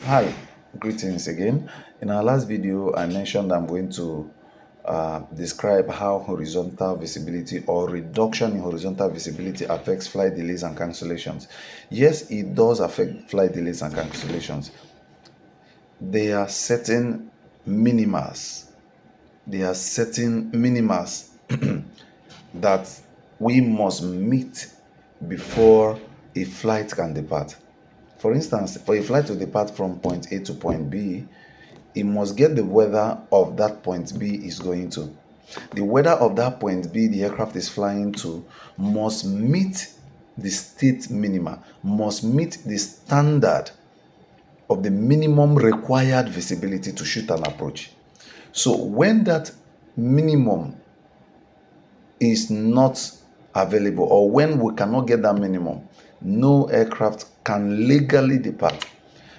Hi, greetings again. In our last video, I mentioned I'm going to describe how horizontal visibility or reduction in horizontal visibility affects flight delays and cancellations. Yes, it does affect flight delays and cancellations. There are certain minimas. There are certain minimas that we must meet before a flight can depart. For instance, for a flight to depart from point A to point B, it must get the weather of that point B is going to. The weather of that point B the aircraft is flying to must meet the state minima, must meet the standard of the minimum required visibility to shoot an approach. So when that minimum is not available, or when we cannot get that minimum, no aircraft can legally depart,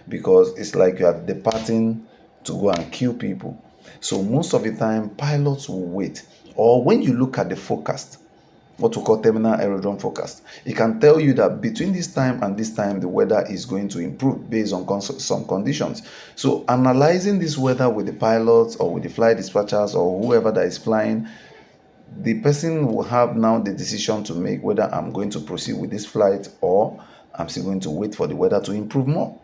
because it's like you are departing to go and kill people. So most of the time pilots will wait, or when you look at the forecast, what we call terminal aerodrome forecast, it can tell you that between this time and this time the weather is going to improve based on some conditions. So analyzing this weather with the pilots or with the flight dispatchers or whoever that is flying, the person will have now the decision to make whether I'm going to proceed with this flight or I'm still going to wait for the weather to improve more.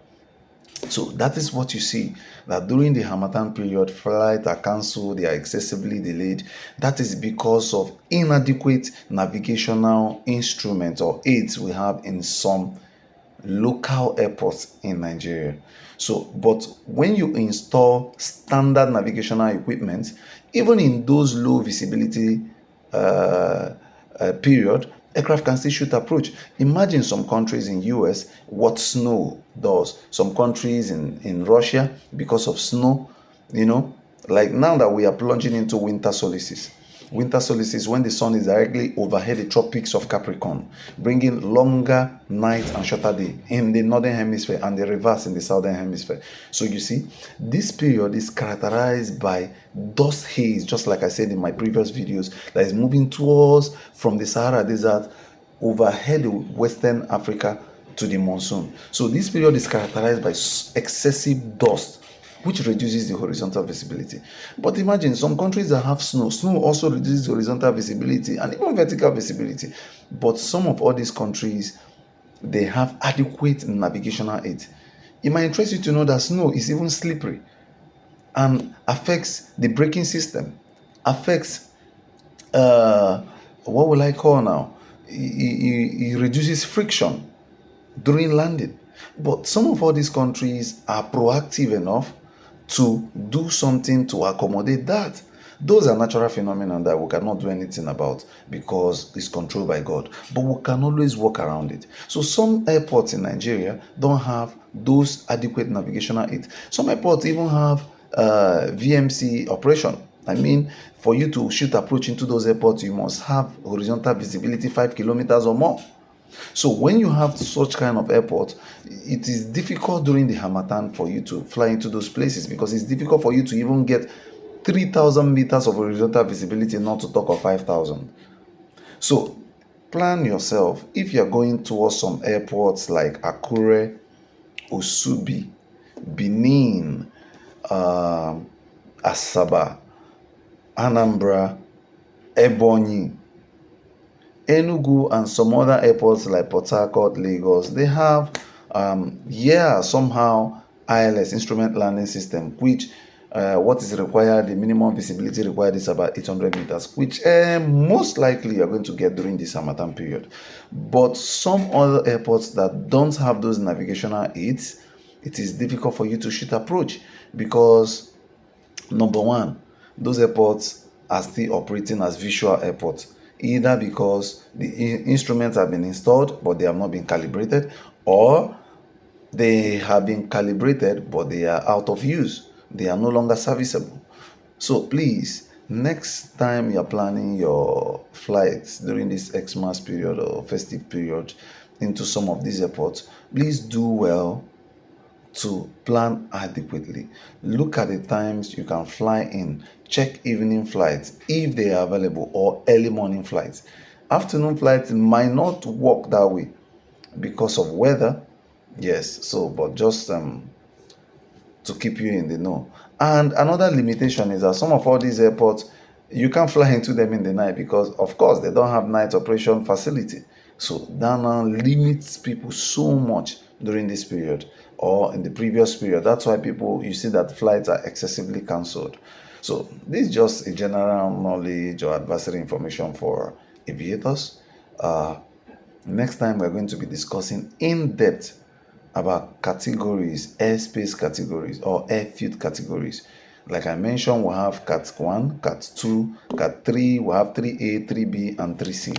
So that is what you see, that during the Harmattan period, flights are cancelled, they are excessively delayed. That is because of inadequate navigational instruments or aids we have in some local airports in Nigeria. So, but when you install standard navigational equipment, even in those low visibility period, aircraft can still shoot approach. Imagine some countries in US what snow does. Some countries in Russia, because of snow, you know, like now that we are plunging into winter solstice. Winter solstice, when the sun is directly overhead the tropics of Capricorn, bringing longer night and shorter day in the northern hemisphere and the reverse in the southern hemisphere. So you see, this period is characterized by dust haze, just like I said in my previous videos, that is moving towards from the Sahara Desert overhead Western Africa to the monsoon. So this period is characterized by excessive dust, which reduces the horizontal visibility. But imagine some countries that have snow. Snow also reduces horizontal visibility and even vertical visibility. But some of all these countries, they have adequate navigational aids. It might interest you to know that snow is even slippery and affects the braking system, affects what will I call now? It reduces friction during landing. But some of all these countries are proactive enough to do something to accommodate that. Those are natural phenomena that we cannot do anything about because it's controlled by God. But we can always work around it. So some airports in Nigeria don't have those adequate navigational aids. Some airports even have VMC operation. I mean, for you to shoot approach into those airports, you must have horizontal visibility 5 kilometers or more. So when you have such kind of airport, it is difficult during the Harmattan for you to fly into those places, because it's difficult for you to even get 3,000 meters of horizontal visibility, not to talk of 5,000. So plan yourself. If you're going towards some airports like Akure, Osubi, Benin, Asaba, Anambra, Ebonyi, Enugu, and some other airports like Port Harcourt, Lagos, they have somehow ILS, instrument landing system, which what is required, the minimum visibility required is about 800 meters, which most likely you're going to get during this Harmattan period. But some other airports that don't have those navigational aids, it is difficult for you to shoot approach, because number one, those airports are still operating as visual airports, either because the instruments have been installed but they have not been calibrated, or they have been calibrated but they are out of use. They are no longer serviceable. So please, next time you're planning your flights during this Xmas period or festive period into some of these airports, please do well to plan adequately. Look at the times you can fly in. Check evening flights if they are available, or early morning flights. Afternoon flights might not work that way because of weather. Yes, so but just to keep you in the know. And another limitation is that some of all these airports, you can't fly into them in the night because, of course, they don't have night operation facility. So that now limits people so much during this period or in the previous period. That's why people, you see that flights are excessively cancelled. So this is just a general knowledge or advisory information for aviators. Next time we're going to be discussing in depth about categories, airspace categories or airfield categories. Like I mentioned, we have Cat 1, Cat 2, Cat 3, we have 3A, 3B, and 3C.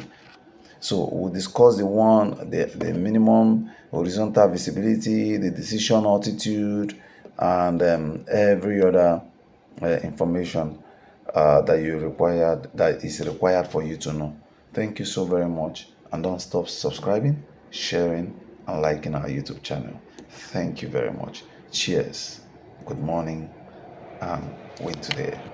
So we'll discuss the minimum horizontal visibility, the decision altitude, and every other information that is required for you to know. Thank you so very much, and don't stop subscribing, sharing, and liking our YouTube channel. Thank you very much. Cheers. Good morning, and wait today.